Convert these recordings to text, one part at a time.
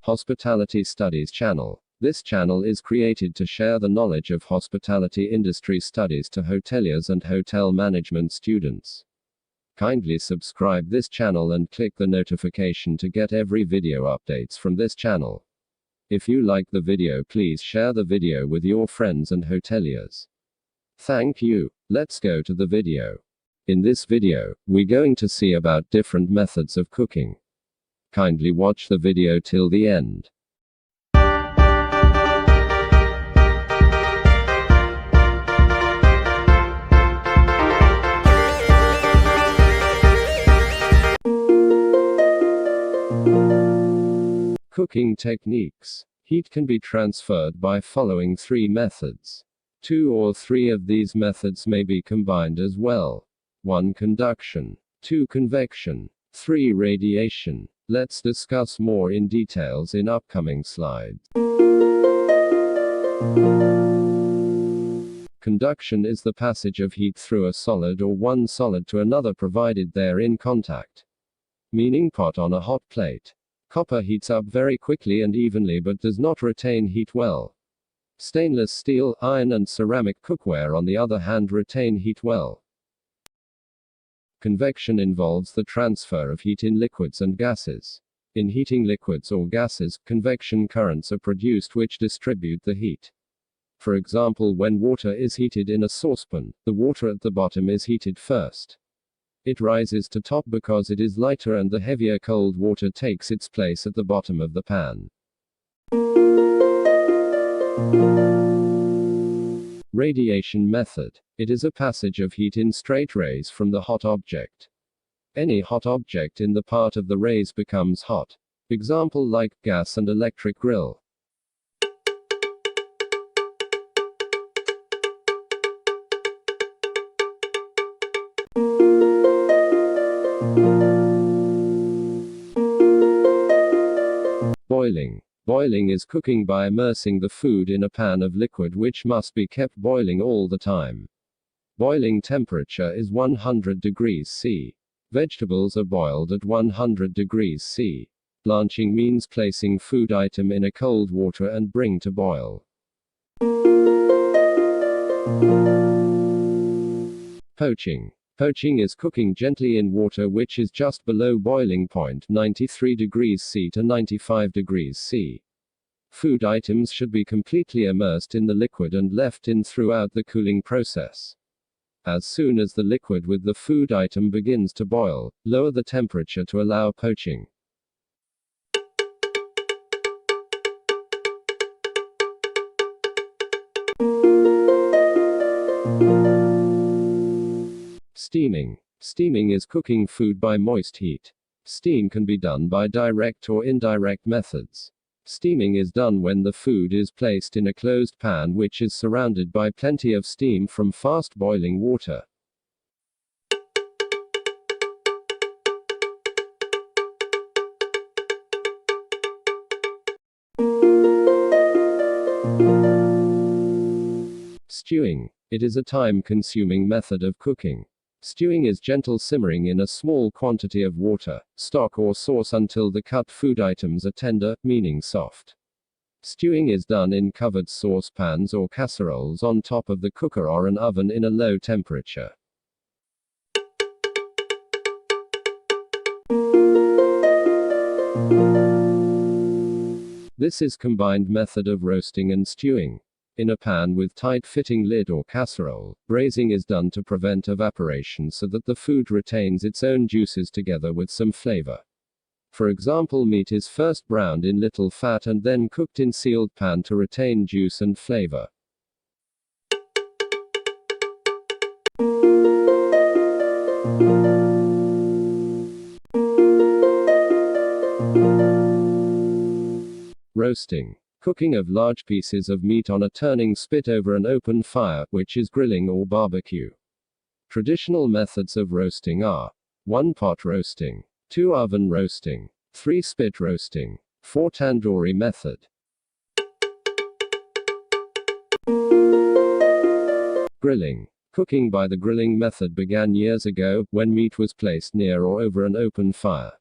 Hospitality Studies channel. This channel is created to share the knowledge of hospitality industry studies to hoteliers and hotel management students. Kindly subscribe this channel and click the notification to get every video updates from this channel. If you like the video, please share the video with your friends and hoteliers. Thank you. Let's go to the video. In this video, we're going to see about different methods of cooking. Kindly watch the video till the end. Cooking techniques. Heat can be transferred by following 3 methods. 2 or 3 of these methods may be combined as well. 1. Conduction. 2. Convection. 3. Radiation. Let's discuss more in details in upcoming slides. Conduction is the passage of heat through a solid or one solid to another provided they're in contact. Meaning pot on a hot plate. Copper heats up very quickly and evenly but does not retain heat well. Stainless steel, iron and ceramic cookware on the other hand retain heat well. Convection involves the transfer of heat in liquids and gases. In heating liquids or gases, convection currents are produced which distribute the heat. For example, when water is heated in a saucepan, the water at the bottom is heated first. It rises to top because it is lighter and the heavier cold water takes its place at the bottom of the pan. Radiation method. It is a passage of heat in straight rays from the hot object. Any hot object in the part of the rays becomes hot. Example like gas and electric grill. Boiling. Boiling is cooking by immersing the food in a pan of liquid which must be kept boiling all the time. Boiling temperature is 100 degrees C. Vegetables are boiled at 100 degrees C. Blanching means placing food item in a cold water and bring to boil. Poaching. Poaching is cooking gently in water which is just below boiling point 93 degrees C to 95 degrees C. Food items should be completely immersed in the liquid and left in throughout the cooling process. As soon as the liquid with the food item begins to boil, lower the temperature to allow poaching. Steaming. Steaming is cooking food by moist heat. Steam can be done by direct or indirect methods. Steaming is done when the food is placed in a closed pan which is surrounded by plenty of steam from fast boiling water. Stewing. It is a time-consuming method of cooking. Stewing is gentle simmering in a small quantity of water, stock or sauce until the cut food items are tender, meaning soft. Stewing is done in covered saucepans or casseroles on top of the cooker or an oven in a low temperature. This is combined method of roasting and stewing. In a pan with tight-fitting lid or casserole, braising is done to prevent evaporation so that the food retains its own juices together with some flavor. For example, meat is first browned in little fat and then cooked in sealed pan to retain juice and flavor. Roasting. Cooking of large pieces of meat on a turning spit over an open fire, which is grilling or barbecue. Traditional methods of roasting are 1. Pot roasting, 2. Oven roasting, 3. Spit roasting, 4. Tandoori method. Grilling. Cooking by the grilling method began years ago, when meat was placed near or over an open fire.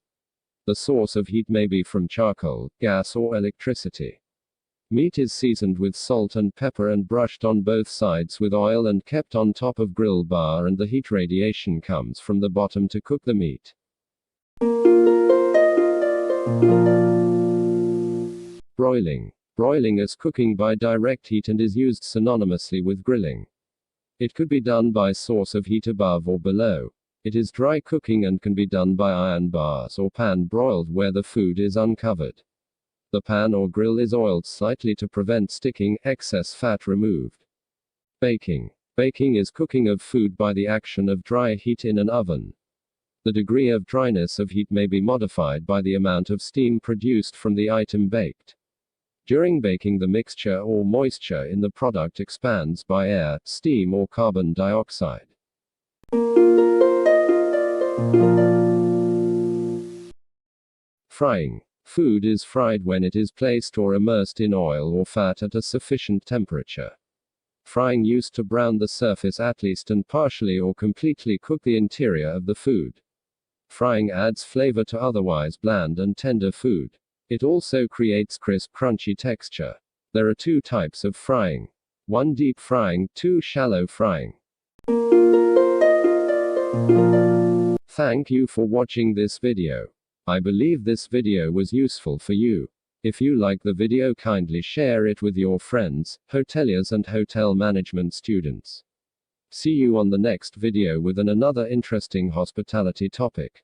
The source of heat may be from charcoal, gas, or electricity. Meat is seasoned with salt and pepper and brushed on both sides with oil and kept on top of grill bar, and the heat radiation comes from the bottom to cook the meat. Broiling. Broiling is cooking by direct heat and is used synonymously with grilling. It could be done by source of heat above or below. It is dry cooking and can be done by iron bars or pan broiled where the food is uncovered. The pan or grill is oiled slightly to prevent sticking, excess fat removed. Baking. Baking is cooking of food by the action of dry heat in an oven. The degree of dryness of heat may be modified by the amount of steam produced from the item baked. During baking, the mixture or moisture in the product expands by air, steam, or carbon dioxide. Frying. Food is fried when it is placed or immersed in oil or fat at a sufficient temperature. Frying used to brown the surface at least and partially or completely cook the interior of the food. Frying adds flavor to otherwise bland and tender food. It also creates crisp, crunchy texture. There are two types of frying. 1 deep frying, 2 shallow frying. Thank you for watching this video. I believe this video was useful for you. If you like the video, kindly share it with your friends, hoteliers and hotel management students. See you on the next video with another interesting hospitality topic.